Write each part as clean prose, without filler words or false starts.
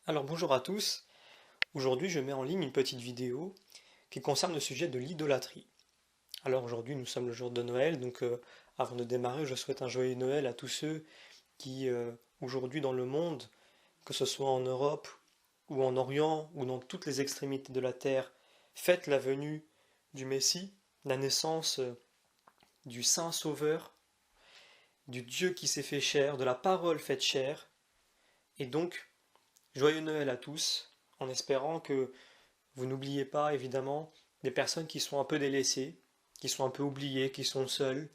Alors bonjour à tous, aujourd'hui je mets en ligne une petite vidéo qui concerne le sujet de l'idolâtrie. Alors aujourd'hui nous sommes le jour de Noël, donc avant de démarrer je souhaite un joyeux Noël à tous ceux qui aujourd'hui dans le monde, que ce soit en Europe ou en Orient ou dans toutes les extrémités de la terre, fêtent la venue du Messie, la naissance du Saint Sauveur, du Dieu qui s'est fait chair, de la parole faite chair, et donc joyeux Noël à tous, en espérant que vous n'oubliez pas, évidemment, des personnes qui sont un peu délaissées, qui sont un peu oubliées, qui sont seules,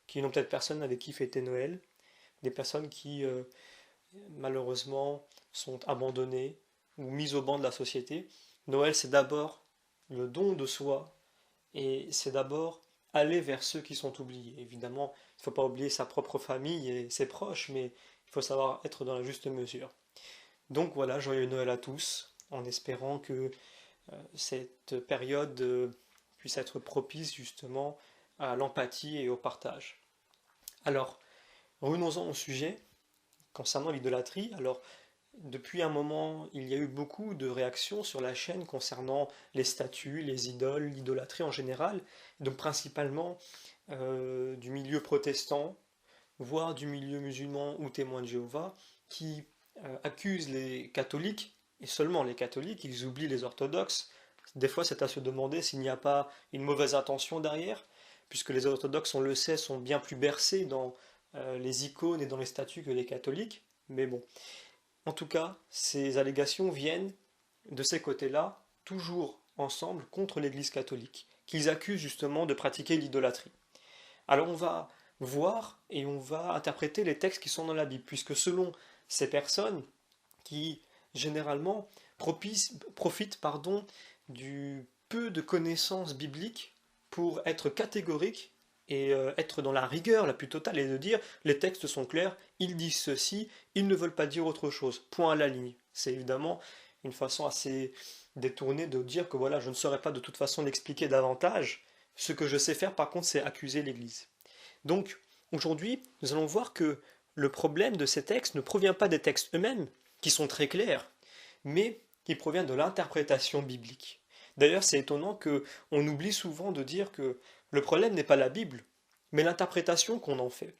qui n'ont peut-être personne avec qui fêter Noël, des personnes qui, malheureusement, sont abandonnées ou mises au banc de la société. Noël, c'est d'abord le don de soi et c'est d'abord aller vers ceux qui sont oubliés. Évidemment, il ne faut pas oublier sa propre famille et ses proches, mais il faut savoir être dans la juste mesure. Donc voilà, joyeux Noël à tous, en espérant que cette période puisse être propice justement à l'empathie et au partage. Alors, revenons-en au sujet concernant l'idolâtrie. Alors, depuis un moment, il y a eu beaucoup de réactions sur la chaîne concernant les statues, les idoles, l'idolâtrie en général, donc principalement du milieu protestant, voire du milieu musulman ou témoin de Jéhovah, qui accusent les catholiques, et seulement les catholiques, ils oublient les orthodoxes. Des fois, c'est à se demander s'il n'y a pas une mauvaise intention derrière, puisque les orthodoxes, on le sait, sont bien plus bercés dans les icônes et dans les statues que les catholiques. Mais bon, en tout cas, ces allégations viennent de ces côtés-là, toujours ensemble contre l'Église catholique, qu'ils accusent justement de pratiquer l'idolâtrie. Alors on va voir et on va interpréter les textes qui sont dans la Bible, puisque selon ces personnes qui généralement profitent du peu de connaissances bibliques pour être catégoriques et être dans la rigueur la plus totale et de dire les textes sont clairs, ils disent ceci, ils ne veulent pas dire autre chose, point à la ligne. C'est évidemment une façon assez détournée de dire que voilà, je ne saurais pas de toute façon l'expliquer davantage. Ce que je sais faire par contre, c'est accuser l'Église. Donc aujourd'hui, nous allons voir que le problème de ces textes ne provient pas des textes eux-mêmes, qui sont très clairs, mais qui provient de l'interprétation biblique. D'ailleurs, c'est étonnant que on oublie souvent de dire que le problème n'est pas la Bible, mais l'interprétation qu'on en fait.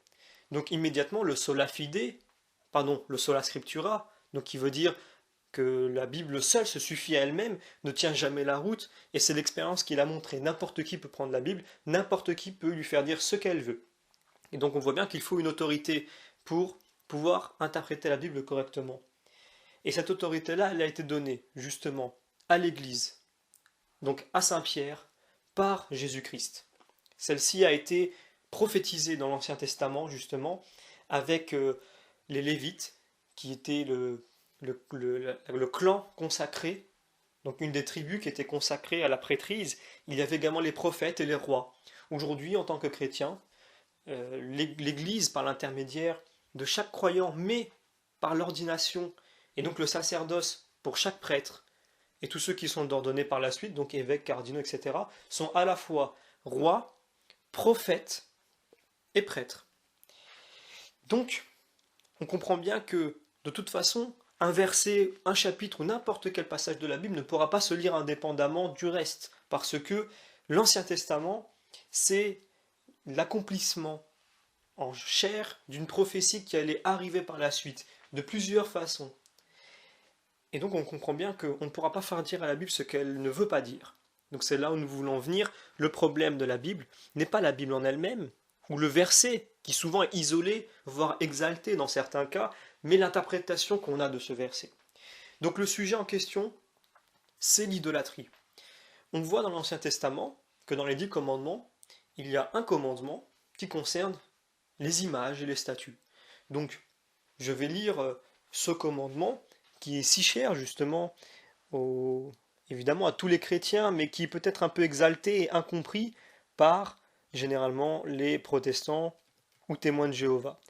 Donc immédiatement, le sola scriptura, donc qui veut dire que la Bible seule se suffit à elle-même, ne tient jamais la route, et c'est l'expérience qui l'a montré. N'importe qui peut prendre la Bible, n'importe qui peut lui faire dire ce qu'elle veut. Et donc on voit bien qu'il faut une autorité pour pouvoir interpréter la Bible correctement. Et cette autorité-là, elle a été donnée justement à l'Église, donc à Saint Pierre, par Jésus-Christ. Celle-ci a été prophétisée dans l'Ancien Testament justement avec les Lévites, qui étaient le clan consacré, donc une des tribus qui était consacrée à la prêtrise. Il y avait également les prophètes et les rois. Aujourd'hui, en tant que chrétien, l'Église, par l'intermédiaire de chaque croyant, mais par l'ordination, et donc le sacerdoce pour chaque prêtre, et tous ceux qui sont ordonnés par la suite, donc évêques, cardinaux, etc., sont à la fois rois, prophètes et prêtres. Donc, on comprend bien que, de toute façon, un verset, un chapitre ou n'importe quel passage de la Bible ne pourra pas se lire indépendamment du reste, parce que l'Ancien Testament, c'est l'accomplissement en chair d'une prophétie qui allait arriver par la suite, de plusieurs façons. Et donc on comprend bien qu'on ne pourra pas faire dire à la Bible ce qu'elle ne veut pas dire. Donc c'est là où nous voulons venir. Le problème de la Bible n'est pas la Bible en elle-même, ou le verset, qui souvent est isolé, voire exalté dans certains cas, mais l'interprétation qu'on a de ce verset. Donc le sujet en question, c'est l'idolâtrie. On voit dans l'Ancien Testament que dans les 10 commandements, il y a un commandement qui concerne les images et les statues. Donc, je vais lire ce commandement qui est si cher justement évidemment à tous les chrétiens, mais qui est peut-être un peu exalté et incompris par généralement les protestants ou témoins de Jéhovah.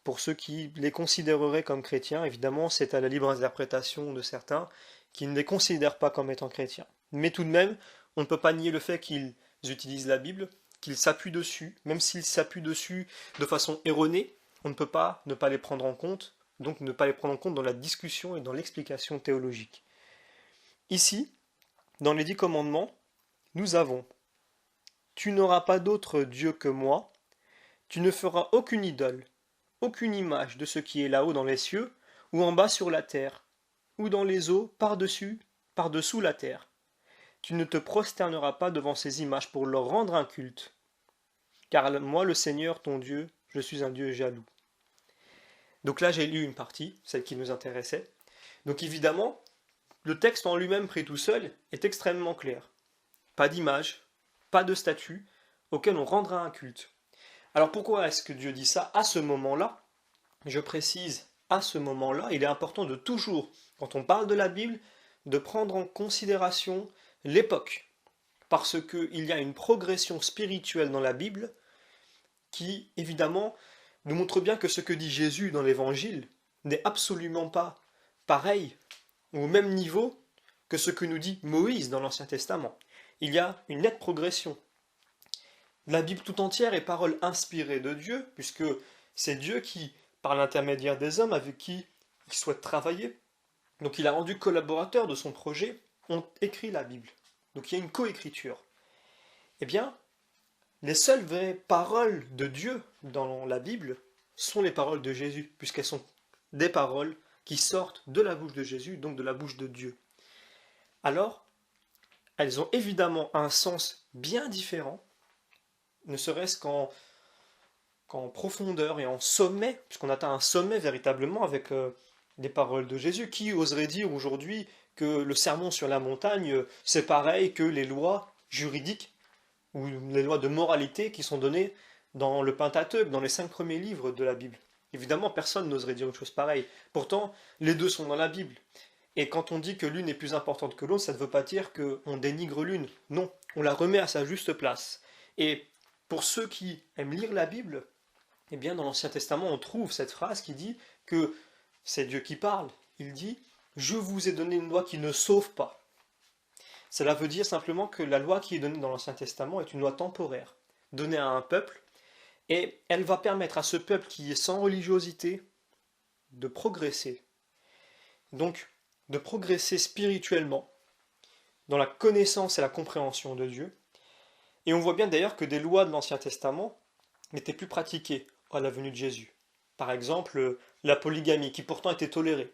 Pour ceux qui les considéreraient comme chrétiens, évidemment, c'est à la libre interprétation de certains qui ne les considèrent pas comme étant chrétiens. Mais tout de même, on ne peut pas nier le fait qu'ils utilisent la Bible, qu'ils s'appuient dessus, même s'ils s'appuient dessus de façon erronée, on ne peut pas ne pas les prendre en compte donc ne pas les prendre en compte dans la discussion et dans l'explication théologique. Ici, dans les 10 commandements, nous avons: tu n'auras pas d'autre Dieu que moi, tu ne feras aucune idole, aucune image de ce qui est là-haut dans les cieux, ou en bas sur la terre, ou dans les eaux par-dessous la terre. Tu ne te prosterneras pas devant ces images pour leur rendre un culte. Car moi, le Seigneur, ton Dieu, je suis un Dieu jaloux. Donc là, j'ai lu une partie, celle qui nous intéressait. Donc évidemment, le texte en lui-même pris tout seul est extrêmement clair. Pas d'image, pas de statue auquel on rendra un culte. Alors pourquoi est-ce que Dieu dit ça à ce moment-là? Je précise, à ce moment-là, il est important de toujours, quand on parle de la Bible, de prendre en considération l'époque. Parce qu'il y a une progression spirituelle dans la Bible qui, évidemment, nous montre bien que ce que dit Jésus dans l'Évangile n'est absolument pas pareil ou au même niveau que ce que nous dit Moïse dans l'Ancien Testament. Il y a une nette progression. La Bible tout entière est parole inspirée de Dieu, puisque c'est Dieu qui, par l'intermédiaire des hommes avec qui il souhaite travailler, donc il a rendu collaborateurs de son projet, ont écrit la Bible. Donc il y a une coécriture. Eh bien, les seules vraies paroles de Dieu dans la Bible sont les paroles de Jésus, puisqu'elles sont des paroles qui sortent de la bouche de Jésus, donc de la bouche de Dieu. Alors, elles ont évidemment un sens bien différent, ne serait-ce qu'en profondeur et en sommet, puisqu'on atteint un sommet véritablement avec les paroles de Jésus. Qui oserait dire aujourd'hui que le sermon sur la montagne, c'est pareil que les lois juridiques ou les lois de moralité qui sont données dans le Pentateuque, dans les 5 premiers livres de la Bible? Évidemment, personne n'oserait dire une chose pareille. Pourtant, les deux sont dans la Bible. Et quand on dit que l'une est plus importante que l'autre, ça ne veut pas dire qu'on dénigre l'une. Non, on la remet à sa juste place. Et pour ceux qui aiment lire la Bible, eh bien, dans l'Ancien Testament, on trouve cette phrase qui dit que c'est Dieu qui parle. Il dit « Je vous ai donné une loi qui ne sauve pas ». Cela veut dire simplement que la loi qui est donnée dans l'Ancien Testament est une loi temporaire, donnée à un peuple, et elle va permettre à ce peuple qui est sans religiosité de progresser. Donc, de progresser spirituellement, dans la connaissance et la compréhension de Dieu. Et on voit bien d'ailleurs que des lois de l'Ancien Testament n'étaient plus pratiquées à la venue de Jésus. Par exemple, la polygamie, qui pourtant était tolérée.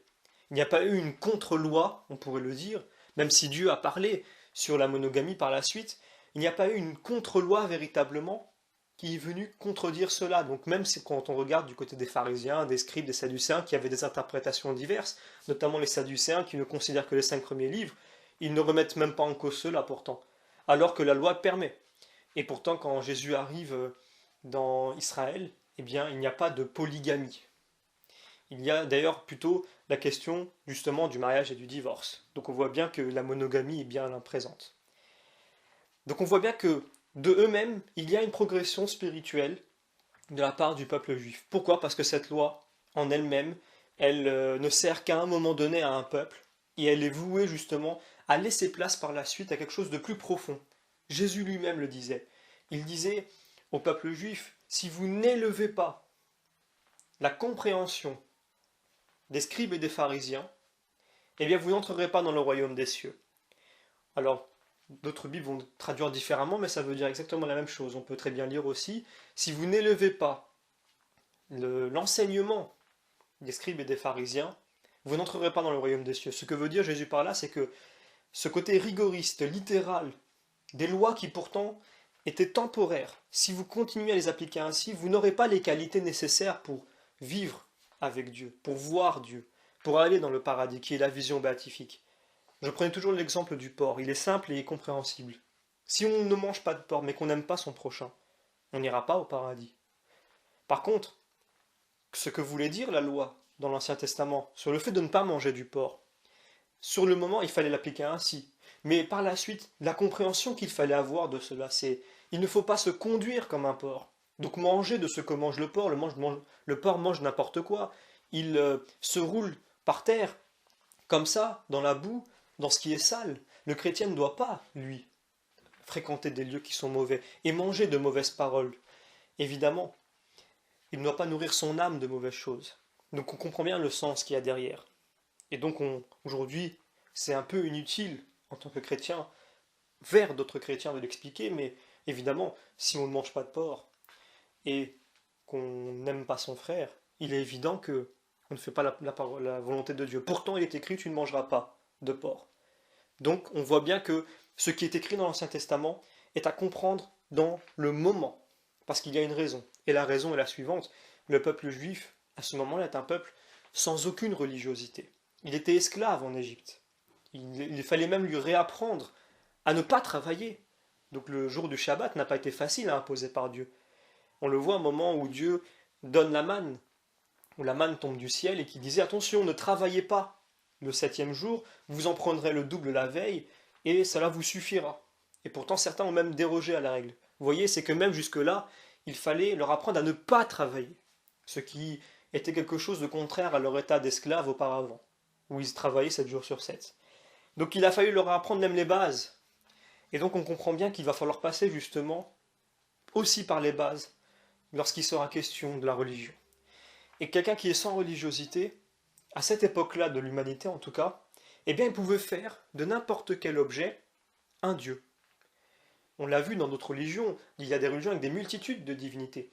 Il n'y a pas eu une contre-loi, on pourrait le dire, même si Dieu a parlé sur la monogamie par la suite, il n'y a pas eu une contre-loi véritablement qui est venue contredire cela. Donc même si quand on regarde du côté des pharisiens, des scribes, des sadducéens, qui avaient des interprétations diverses, notamment les sadducéens qui ne considèrent que les 5 premiers livres, ils ne remettent même pas en cause cela pourtant, alors que la loi permet. Et pourtant quand Jésus arrive dans Israël, eh bien il n'y a pas de polygamie. Il y a d'ailleurs plutôt la question justement du mariage et du divorce. Donc on voit bien que la monogamie est bien présente. Donc on voit bien que de eux-mêmes, il y a une progression spirituelle de la part du peuple juif. Pourquoi? Parce que cette loi, en elle-même, elle ne sert qu'à un moment donné à un peuple, et elle est vouée justement à laisser place par la suite à quelque chose de plus profond. Jésus lui-même le disait. Il disait au peuple juif, si vous n'élevez pas la compréhension des scribes et des pharisiens, eh bien vous n'entrerez pas dans le royaume des cieux. Alors, d'autres Bibles vont traduire différemment, mais ça veut dire exactement la même chose. On peut très bien lire aussi, si vous n'élevez pas l'enseignement des scribes et des pharisiens, vous n'entrerez pas dans le royaume des cieux. Ce que veut dire Jésus par là, c'est que ce côté rigoriste, littéral, des lois qui pourtant étaient temporaires, si vous continuez à les appliquer ainsi, vous n'aurez pas les qualités nécessaires pour vivre avec Dieu, pour voir Dieu, pour aller dans le paradis, qui est la vision béatifique. Je prenais toujours l'exemple du porc, il est simple et compréhensible. Si on ne mange pas de porc, mais qu'on n'aime pas son prochain, on n'ira pas au paradis. Par contre, ce que voulait dire la loi dans l'Ancien Testament sur le fait de ne pas manger du porc, sur le moment, il fallait l'appliquer ainsi. Mais par la suite, la compréhension qu'il fallait avoir de cela, c'est il ne faut pas se conduire comme un porc. Donc manger de ce que mange le porc, le porc mange n'importe quoi. Il se roule par terre, comme ça, dans la boue, dans ce qui est sale. Le chrétien ne doit pas, lui, fréquenter des lieux qui sont mauvais et manger de mauvaises paroles. Évidemment, il ne doit pas nourrir son âme de mauvaises choses. Donc on comprend bien le sens qu'il y a derrière. Et donc aujourd'hui, c'est un peu inutile en tant que chrétien, vers d'autres chrétiens de l'expliquer, mais évidemment, si on ne mange pas de porc et qu'on n'aime pas son frère, il est évident que on ne fait pas la volonté de Dieu. Pourtant, il est écrit, tu ne mangeras pas de porc. Donc on voit bien que ce qui est écrit dans l'Ancien Testament est à comprendre dans le moment, parce qu'il y a une raison. Et la raison est la suivante, le peuple juif, à ce moment-là, est un peuple sans aucune religiosité. Il était esclave en Égypte. Il fallait même lui réapprendre à ne pas travailler. Donc le jour du Shabbat n'a pas été facile à imposer par Dieu. On le voit au moment où Dieu donne la manne, où la manne tombe du ciel et qui disait attention, ne travaillez pas le septième jour, vous en prendrez le double la veille et cela vous suffira. Et pourtant certains ont même dérogé à la règle. Vous voyez, c'est que même jusque-là, il fallait leur apprendre à ne pas travailler, ce qui était quelque chose de contraire à leur état d'esclave auparavant, où ils travaillaient 7 jours sur 7. Donc il a fallu leur apprendre même les bases. Et donc on comprend bien qu'il va falloir passer justement aussi par les bases lorsqu'il sera question de la religion. Et quelqu'un qui est sans religiosité, à cette époque-là de l'humanité en tout cas, eh bien il pouvait faire de n'importe quel objet un dieu. On l'a vu dans d'autres religions, il y a des religions avec des multitudes de divinités.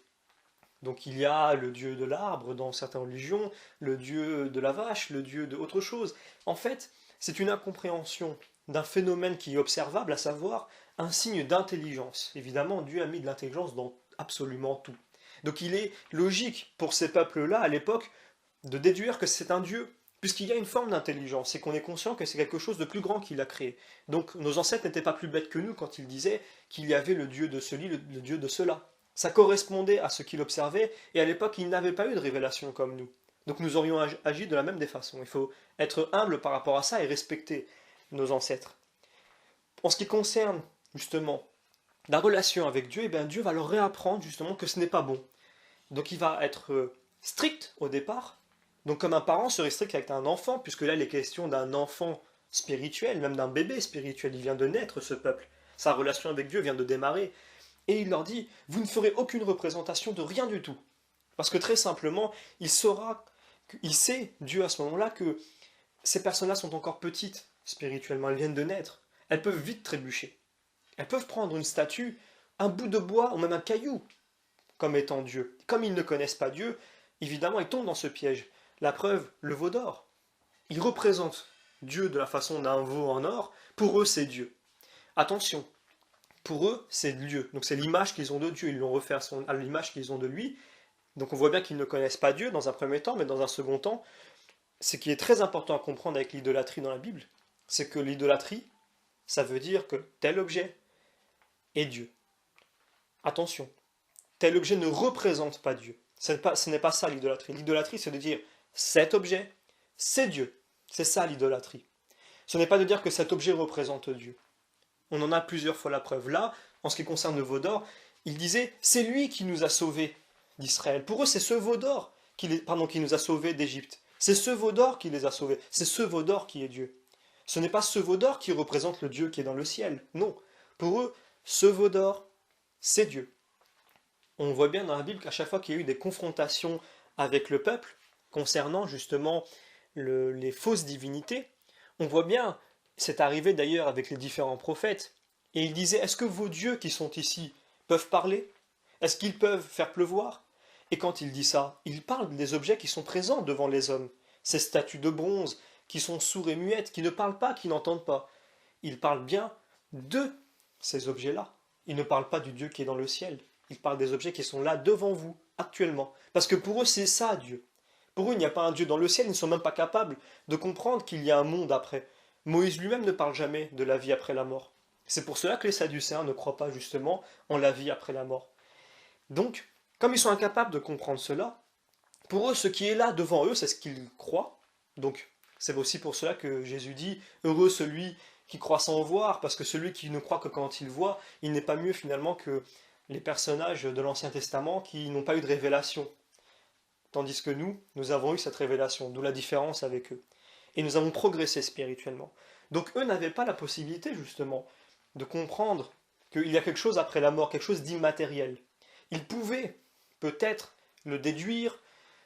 Donc il y a le dieu de l'arbre dans certaines religions, le dieu de la vache, le dieu de autre chose. En fait, c'est une incompréhension d'un phénomène qui est observable, à savoir un signe d'intelligence. Évidemment, Dieu a mis de l'intelligence dans absolument tout. Donc il est logique pour ces peuples-là, à l'époque, de déduire que c'est un Dieu, puisqu'il y a une forme d'intelligence, et qu'on est conscient que c'est quelque chose de plus grand qu'il a créé. Donc nos ancêtres n'étaient pas plus bêtes que nous quand ils disaient qu'il y avait le Dieu de ceci, le Dieu de cela. Ça correspondait à ce qu'il observait, et à l'époque, il n'avait pas eu de révélation comme nous. Donc nous aurions agi de la même des façons. Il faut être humble par rapport à ça et respecter nos ancêtres. En ce qui concerne, justement, la relation avec Dieu, eh bien, Dieu va leur réapprendre, justement, que ce n'est pas bon. Donc il va être strict au départ, donc comme un parent serait strict avec un enfant, puisque là il est question d'un enfant spirituel, même d'un bébé spirituel, il vient de naître ce peuple, sa relation avec Dieu vient de démarrer, et il leur dit, vous ne ferez aucune représentation de rien du tout, parce que très simplement, il sait, Dieu à ce moment-là, que ces personnes-là sont encore petites spirituellement, elles viennent de naître, elles peuvent vite trébucher, elles peuvent prendre une statue, un bout de bois ou même un caillou, comme étant Dieu. Comme ils ne connaissent pas Dieu, évidemment, ils tombent dans ce piège. La preuve, le veau d'or. Ils représentent Dieu de la façon d'un veau en or. Pour eux, c'est Dieu. Attention, pour eux, c'est Dieu. Donc c'est l'image qu'ils ont de Dieu. Ils l'ont refait à l'image qu'ils ont de lui. Donc on voit bien qu'ils ne connaissent pas Dieu dans un premier temps, mais dans un second temps, ce qui est très important à comprendre avec l'idolâtrie dans la Bible, c'est que l'idolâtrie, ça veut dire que tel objet est Dieu. Attention, tel objet ne représente pas Dieu. Ce n'est pas ça l'idolâtrie. L'idolâtrie, c'est de dire cet objet, c'est Dieu. C'est ça l'idolâtrie. Ce n'est pas de dire que cet objet représente Dieu. On en a plusieurs fois la preuve. Là, en ce qui concerne le veau d'or, il disait c'est lui qui nous a sauvés d'Israël. Pour eux, c'est ce veau d'or qui nous a sauvés d'Égypte. C'est ce veau d'or qui les a sauvés. C'est ce veau d'or qui est Dieu. Ce n'est pas ce veau d'or qui représente le Dieu qui est dans le ciel. Non. Pour eux, ce veau d'or, c'est Dieu. On voit bien dans la Bible qu'à chaque fois qu'il y a eu des confrontations avec le peuple, concernant justement les fausses divinités, on voit bien, c'est arrivé d'ailleurs avec les différents prophètes, et ils disaient, est-ce que vos dieux qui sont ici peuvent parler? Est-ce qu'ils peuvent faire pleuvoir? Et quand il dit ça, il parle des objets qui sont présents devant les hommes, ces statues de bronze, qui sont sourds et muettes, qui ne parlent pas, qui n'entendent pas. Il parle bien de ces objets-là. Il ne parle pas du Dieu qui est dans le ciel. Il parle des objets qui sont là devant vous, actuellement. Parce que pour eux, c'est ça, Dieu. Pour eux, il n'y a pas un Dieu dans le ciel, ils ne sont même pas capables de comprendre qu'il y a un monde après. Moïse lui-même ne parle jamais de la vie après la mort. C'est pour cela que les Sadducéens ne croient pas justement en la vie après la mort. Donc, comme ils sont incapables de comprendre cela, pour eux, ce qui est là devant eux, c'est ce qu'ils croient. Donc, c'est aussi pour cela que Jésus dit, heureux celui qui croit sans voir, parce que celui qui ne croit que quand il voit, il n'est pas mieux finalement que les personnages de l'Ancien Testament qui n'ont pas eu de révélation. Tandis que nous avons eu cette révélation, d'où la différence avec eux. Et nous avons progressé spirituellement. Donc eux n'avaient pas la possibilité justement de comprendre qu'il y a quelque chose après la mort, quelque chose d'immatériel. Ils pouvaient peut-être le déduire,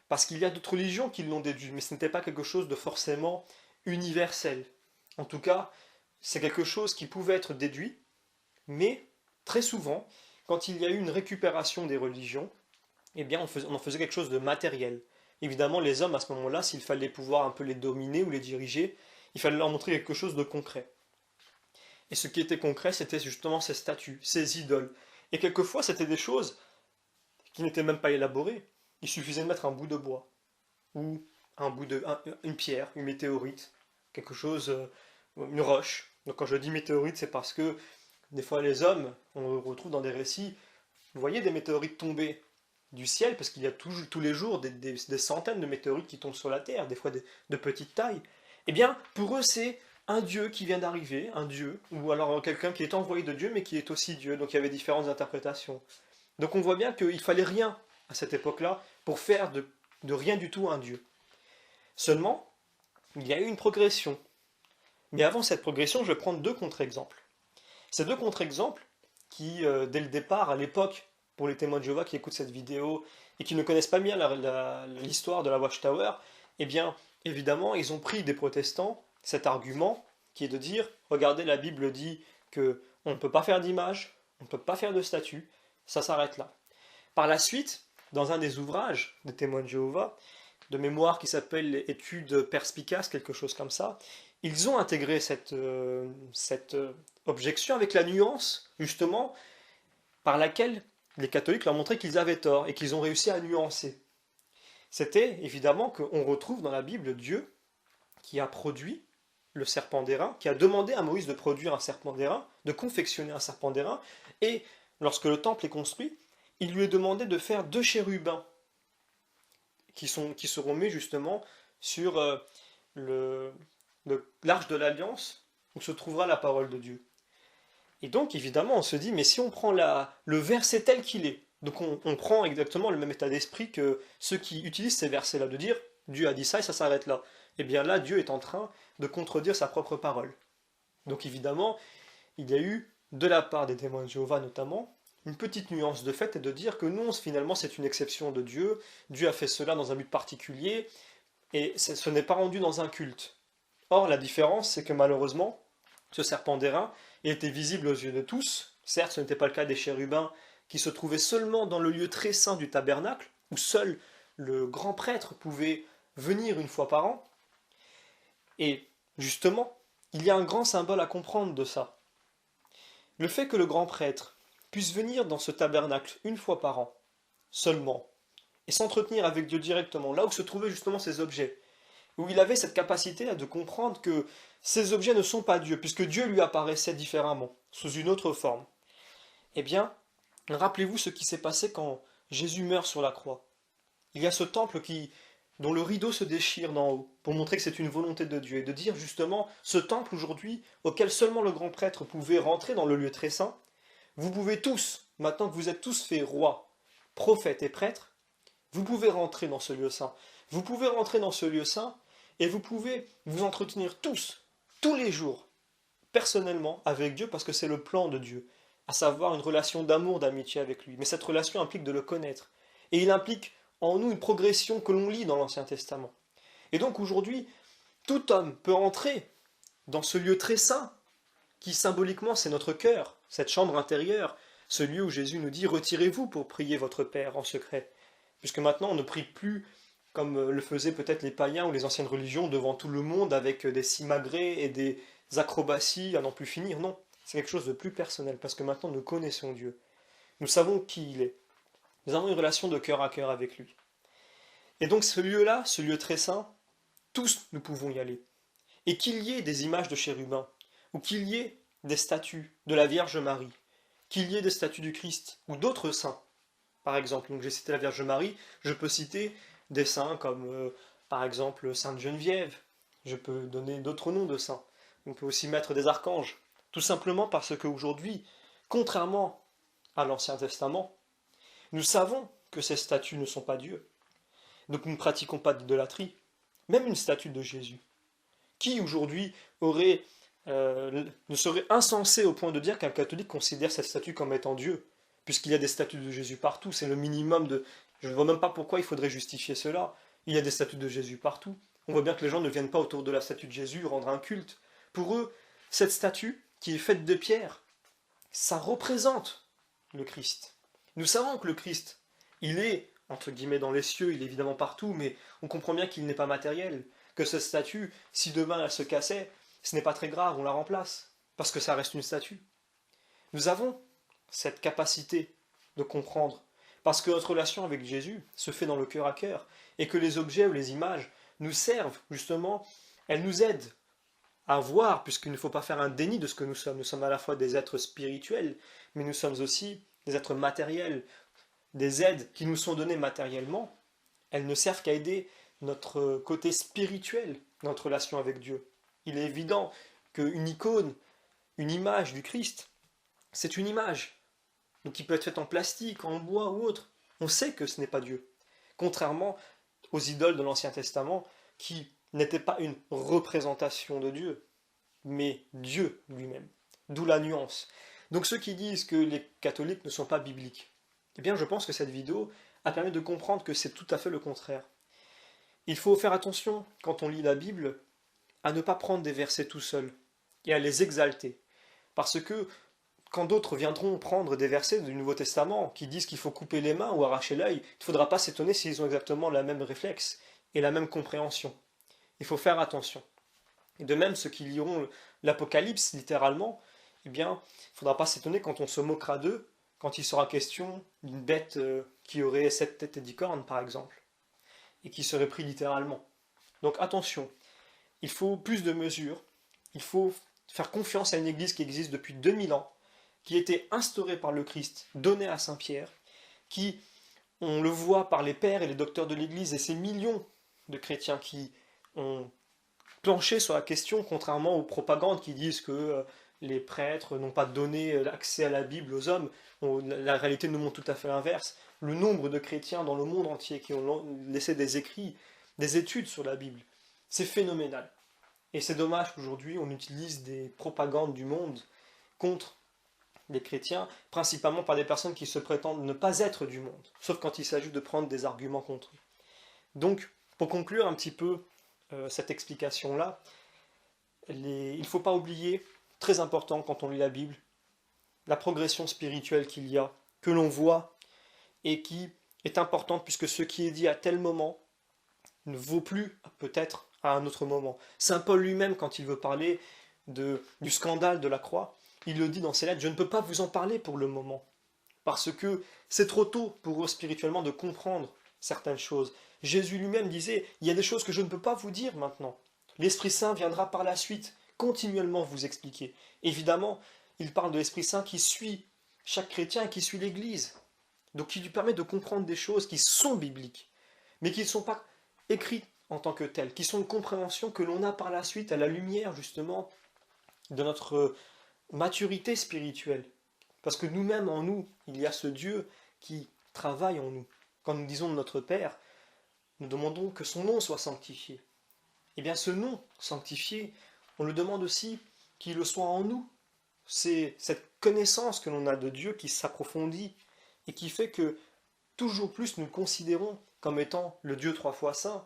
parce qu'il y a d'autres religions qui l'ont déduit, mais ce n'était pas quelque chose de forcément universel. En tout cas, c'est quelque chose qui pouvait être déduit, mais très souvent, quand il y a eu une récupération des religions, eh bien on en faisait quelque chose de matériel. Évidemment, les hommes, à ce moment-là, s'il fallait pouvoir un peu les dominer ou les diriger, il fallait leur montrer quelque chose de concret. Et ce qui était concret, c'était justement ces statues, ces idoles. Et quelquefois, c'était des choses qui n'étaient même pas élaborées. Il suffisait de mettre un bout de bois, ou une pierre, une météorite, quelque chose, une roche. Donc quand je dis météorite, c'est parce que des fois les hommes, on retrouve dans des récits, vous voyez des météorites tomber du ciel, parce qu'il y a tous les jours des centaines de météorites qui tombent sur la Terre, des fois de petite taille. Eh bien, pour eux, c'est un Dieu qui vient d'arriver, un Dieu, ou alors quelqu'un qui est envoyé de Dieu, mais qui est aussi Dieu. Donc il y avait différentes interprétations. Donc on voit bien qu'il fallait rien à cette époque-là pour faire de rien du tout un Dieu. Seulement, il y a eu une progression. Mais avant cette progression, je vais prendre deux contre-exemples. Ces deux contre-exemples qui, dès le départ, à l'époque, pour les témoins de Jéhovah qui écoutent cette vidéo et qui ne connaissent pas bien l'histoire de la Watchtower, eh bien, évidemment, ils ont pris des protestants cet argument qui est de dire, regardez, la Bible dit que on ne peut pas faire d'image, on ne peut pas faire de statue, ça s'arrête là. Par la suite, dans un des ouvrages des témoins de Jéhovah, de mémoire qui s'appelle Études perspicaces, quelque chose comme ça, ils ont intégré cette objection avec la nuance, justement, par laquelle les catholiques leur montraient qu'ils avaient tort et qu'ils ont réussi à nuancer. C'était évidemment qu'on retrouve dans la Bible Dieu qui a produit le serpent d'airain, qui a demandé à Moïse de produire un serpent d'airain, de confectionner un serpent d'airain, et lorsque le temple est construit, il lui est demandé de faire 2 chérubins qui seront mis justement sur l'arche de l'Alliance où se trouvera la parole de Dieu. Et donc évidemment on se dit, mais si on prend le verset tel qu'il est, donc on prend exactement le même état d'esprit que ceux qui utilisent ces versets-là, de dire Dieu a dit ça et ça s'arrête là. Et bien là, Dieu est en train de contredire sa propre parole. Donc évidemment, il y a eu, de la part des témoins de Jéhovah notamment, une petite nuance de fait et de dire que non, finalement c'est une exception de Dieu, Dieu a fait cela dans un but particulier, et ce n'est pas rendu dans un culte. Or, la différence, c'est que malheureusement, ce serpent d'airain était visible aux yeux de tous. Certes, ce n'était pas le cas des chérubins qui se trouvaient seulement dans le lieu très saint du tabernacle, où seul le grand prêtre pouvait venir une fois par an. Et justement, il y a un grand symbole à comprendre de ça. Le fait que le grand prêtre puisse venir dans ce tabernacle une fois par an, seulement, et s'entretenir avec Dieu directement, là où se trouvaient justement ces objets, où il avait cette capacité de comprendre que ces objets ne sont pas Dieu, puisque Dieu lui apparaissait différemment, sous une autre forme. Eh bien, rappelez-vous ce qui s'est passé quand Jésus meurt sur la croix. Il y a ce temple dont le rideau se déchire d'en haut, pour montrer que c'est une volonté de Dieu, et de dire justement, ce temple aujourd'hui, auquel seulement le grand prêtre pouvait rentrer dans le lieu très saint, vous pouvez tous, maintenant que vous êtes tous faits rois, prophètes et prêtres, vous pouvez rentrer dans ce lieu saint. Vous pouvez rentrer dans ce lieu saint, et vous pouvez vous entretenir tous les jours, personnellement, avec Dieu, parce que c'est le plan de Dieu, à savoir une relation d'amour, d'amitié avec lui. Mais cette relation implique de le connaître. Et il implique en nous une progression que l'on lit dans l'Ancien Testament. Et donc aujourd'hui, tout homme peut entrer dans ce lieu très saint, qui symboliquement c'est notre cœur, cette chambre intérieure, ce lieu où Jésus nous dit « Retirez-vous pour prier votre Père en secret ». Puisque maintenant on ne prie plus comme le faisaient peut-être les païens ou les anciennes religions devant tout le monde avec des simagrées et des acrobaties à n'en plus finir. Non, c'est quelque chose de plus personnel parce que maintenant nous connaissons Dieu. Nous savons qui il est. Nous avons une relation de cœur à cœur avec lui. Et donc ce lieu-là, ce lieu très saint, tous nous pouvons y aller. Et qu'il y ait des images de chérubins, ou qu'il y ait des statues de la Vierge Marie, qu'il y ait des statues du Christ, ou d'autres saints, par exemple. Donc j'ai cité la Vierge Marie, je peux citer des saints comme par exemple Sainte Geneviève, je peux donner d'autres noms de saints. On peut aussi mettre des archanges, tout simplement parce qu'aujourd'hui, contrairement à l'Ancien Testament, nous savons que ces statues ne sont pas Dieu. Donc nous ne pratiquons pas d'idolâtrie, même une statue de Jésus. Qui aujourd'hui ne serait insensé au point de dire qu'un catholique considère cette statue comme étant Dieu, puisqu'il y a des statues de Jésus partout, c'est le minimum de... Je ne vois même pas pourquoi il faudrait justifier cela. Il y a des statues de Jésus partout. On voit bien que les gens ne viennent pas autour de la statue de Jésus rendre un culte. Pour eux, cette statue, qui est faite de pierre, ça représente le Christ. Nous savons que le Christ, il est, entre guillemets, dans les cieux, il est évidemment partout, mais on comprend bien qu'il n'est pas matériel, que cette statue, si demain elle se cassait, ce n'est pas très grave, on la remplace, parce que ça reste une statue. Nous avons cette capacité de comprendre, parce que notre relation avec Jésus se fait dans le cœur à cœur, et que les objets ou les images nous servent, justement, elles nous aident à voir, puisqu'il ne faut pas faire un déni de ce que nous sommes. Nous sommes à la fois des êtres spirituels, mais nous sommes aussi des êtres matériels, des aides qui nous sont données matériellement. Elles ne servent qu'à aider notre côté spirituel, notre relation avec Dieu. Il est évident qu'une icône, une image du Christ, c'est une image, donc qui peut être faite en plastique, en bois ou autre. On sait que ce n'est pas Dieu. Contrairement aux idoles de l'Ancien Testament, qui n'étaient pas une représentation de Dieu, mais Dieu lui-même. D'où la nuance. Donc ceux qui disent que les catholiques ne sont pas bibliques, eh bien je pense que cette vidéo a permis de comprendre que c'est tout à fait le contraire. Il faut faire attention, quand on lit la Bible, à ne pas prendre des versets tout seuls, et à les exalter. Parce que quand d'autres viendront prendre des versets du Nouveau Testament qui disent qu'il faut couper les mains ou arracher l'œil, il ne faudra pas s'étonner s'ils ont exactement la même réflexe et la même compréhension. Il faut faire attention. Et de même, ceux qui liront l'Apocalypse littéralement, eh bien, il ne faudra pas s'étonner quand on se moquera d'eux, quand il sera question d'une bête qui aurait 7 têtes et 10 cornes, par exemple, et qui serait pris littéralement. Donc attention, il faut plus de mesures, il faut faire confiance à une église qui existe depuis 2000 ans, qui a été instaurée par le Christ, donnée à Saint Pierre, qui, on le voit par les pères et les docteurs de l'église et ces millions de chrétiens qui ont planché sur la question, contrairement aux propagandes qui disent que les prêtres n'ont pas donné l'accès à la Bible aux hommes. La réalité nous montre tout à fait l'inverse. Le nombre de chrétiens dans le monde entier qui ont laissé des écrits, des études sur la Bible, c'est phénoménal. Et c'est dommage qu'aujourd'hui on utilise des propagandes du monde contre les chrétiens, principalement par des personnes qui se prétendent ne pas être du monde, sauf quand il s'agit de prendre des arguments contre eux. Donc, pour conclure un petit peu cette explication-là, il ne faut pas oublier, très important quand on lit la Bible, la progression spirituelle qu'il y a, que l'on voit, et qui est importante puisque ce qui est dit à tel moment ne vaut plus peut-être à un autre moment. Saint Paul lui-même, quand il veut parler du scandale de la croix, il le dit dans ses lettres, je ne peux pas vous en parler pour le moment, parce que c'est trop tôt pour eux spirituellement de comprendre certaines choses. Jésus lui-même disait, il y a des choses que je ne peux pas vous dire maintenant. L'Esprit Saint viendra par la suite, continuellement vous expliquer. Évidemment, il parle de l'Esprit Saint qui suit chaque chrétien et qui suit l'Église. Donc qui lui permet de comprendre des choses qui sont bibliques, mais qui ne sont pas écrites en tant que telles, qui sont une compréhension que l'on a par la suite à la lumière justement de notre maturité spirituelle. Parce que nous-mêmes, en nous, il y a ce Dieu qui travaille en nous. Quand nous disons notre Père, nous demandons que son nom soit sanctifié. Eh bien ce nom sanctifié, on le demande aussi qu'il le soit en nous. C'est cette connaissance que l'on a de Dieu qui s'approfondit et qui fait que toujours plus nous le considérons comme étant le Dieu 3 fois saint.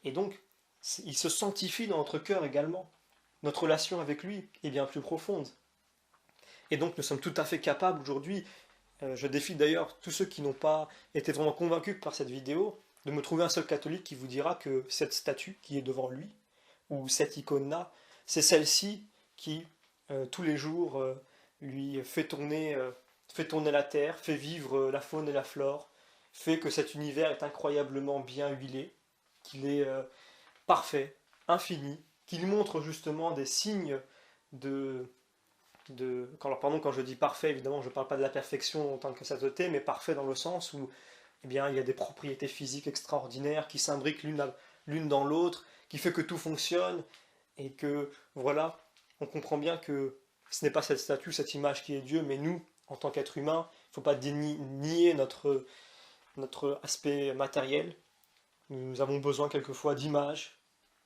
Et donc, il se sanctifie dans notre cœur également. Notre relation avec lui est bien plus profonde. Et donc nous sommes tout à fait capables aujourd'hui, je défie d'ailleurs tous ceux qui n'ont pas été vraiment convaincus par cette vidéo, de me trouver un seul catholique qui vous dira que cette statue qui est devant lui, ou cette icône-là, c'est celle-ci qui, tous les jours, lui fait tourner la terre, fait vivre la faune et la flore, fait que cet univers est incroyablement bien huilé, qu'il est parfait, infini, qu'il montre justement des signes quand je dis parfait, évidemment, je ne parle pas de la perfection en tant que sainteté, mais parfait dans le sens où eh bien, il y a des propriétés physiques extraordinaires qui s'imbriquent l'une dans l'autre, qui fait que tout fonctionne, et que, voilà, on comprend bien que ce n'est pas cette statue, cette image qui est Dieu, mais nous, en tant qu'êtres humains, il ne faut pas nier notre aspect matériel. Nous avons besoin quelquefois d'images,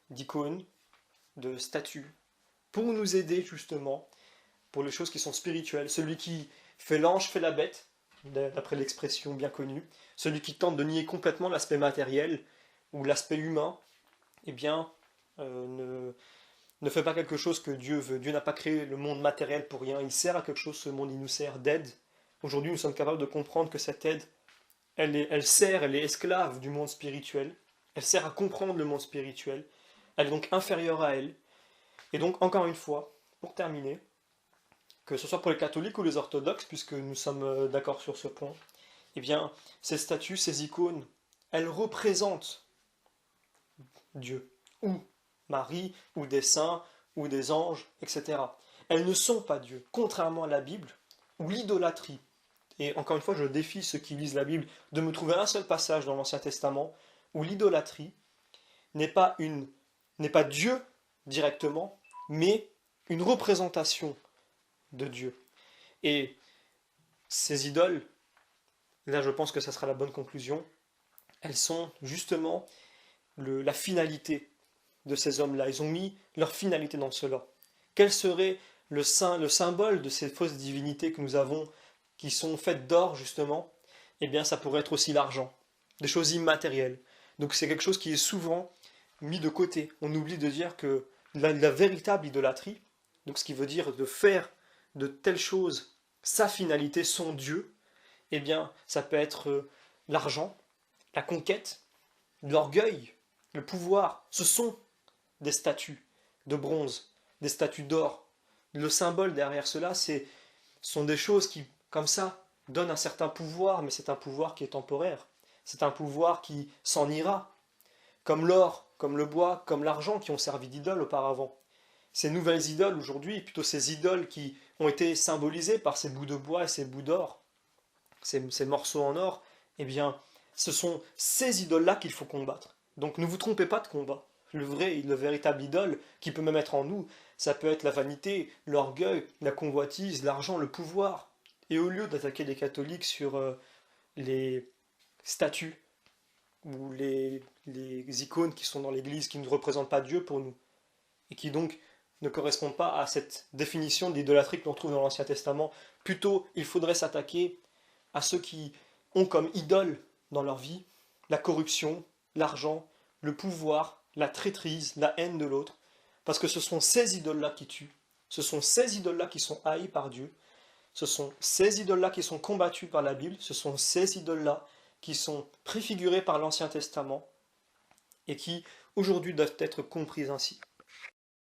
d'icônes, de statues, pour nous aider justement pour les choses qui sont spirituelles. Celui qui fait l'ange fait la bête, d'après l'expression bien connue. Celui qui tente de nier complètement l'aspect matériel où l'aspect humain, eh bien, ne fait pas quelque chose que Dieu veut. Dieu n'a pas créé le monde matériel pour rien. Il sert à quelque chose, ce monde, il nous sert d'aide. Aujourd'hui, nous sommes capables de comprendre que cette aide, elle est esclave du monde spirituel. Elle sert à comprendre le monde spirituel. Elle est donc inférieure à elle. Et donc, encore une fois, pour terminer, que ce soit pour les catholiques ou les orthodoxes, puisque nous sommes d'accord sur ce point, eh bien, ces statues, ces icônes, elles représentent Dieu, ou Marie, ou des saints, ou des anges, etc. Elles ne sont pas Dieu, contrairement à la Bible, ou l'idolâtrie. Et encore une fois, je défie ceux qui lisent la Bible de me trouver un seul passage dans l'Ancien Testament où l'idolâtrie n'est pas Dieu directement, mais une représentation de Dieu. Et ces idoles, là je pense que ça sera la bonne conclusion, elles sont justement la finalité de ces hommes-là. Ils ont mis leur finalité dans cela. Quel serait le symbole de ces fausses divinités que nous avons, qui sont faites d'or justement? Eh bien ça pourrait être aussi l'argent, des choses immatérielles. Donc c'est quelque chose qui est souvent mis de côté. On oublie de dire que la véritable idolâtrie, donc ce qui veut dire de faire de telles choses sa finalité, son Dieu, eh bien ça peut être l'argent, la conquête, l'orgueil, le pouvoir. Ce sont des statues de bronze, des statues d'or. Le symbole derrière cela, sont des choses qui, comme ça, donnent un certain pouvoir, mais c'est un pouvoir qui est temporaire. C'est un pouvoir qui s'en ira, comme l'or, comme le bois, comme l'argent qui ont servi d'idole auparavant. Ces nouvelles idoles aujourd'hui, plutôt ces idoles qui ont été symbolisées par ces bouts de bois et ces bouts d'or, ces morceaux en or, eh bien, ce sont ces idoles-là qu'il faut combattre. Donc ne vous trompez pas de combat. Le véritable idole qui peut même être en nous, ça peut être la vanité, l'orgueil, la convoitise, l'argent, le pouvoir. Et au lieu d'attaquer les catholiques sur les statues ou les icônes qui sont dans l'église, qui ne représentent pas Dieu pour nous, et qui donc ne correspondent pas à cette définition d'idolâtrie que l'on trouve dans l'Ancien Testament, plutôt il faudrait s'attaquer à ceux qui ont comme idole dans leur vie la corruption, l'argent, le pouvoir, la traîtrise, la haine de l'autre, parce que ce sont ces idoles-là qui tuent, ce sont ces idoles-là qui sont haïs par Dieu, ce sont ces idoles-là qui sont combattues par la Bible, ce sont ces idoles-là qui sont préfigurées par l'Ancien Testament et qui aujourd'hui doivent être comprises ainsi.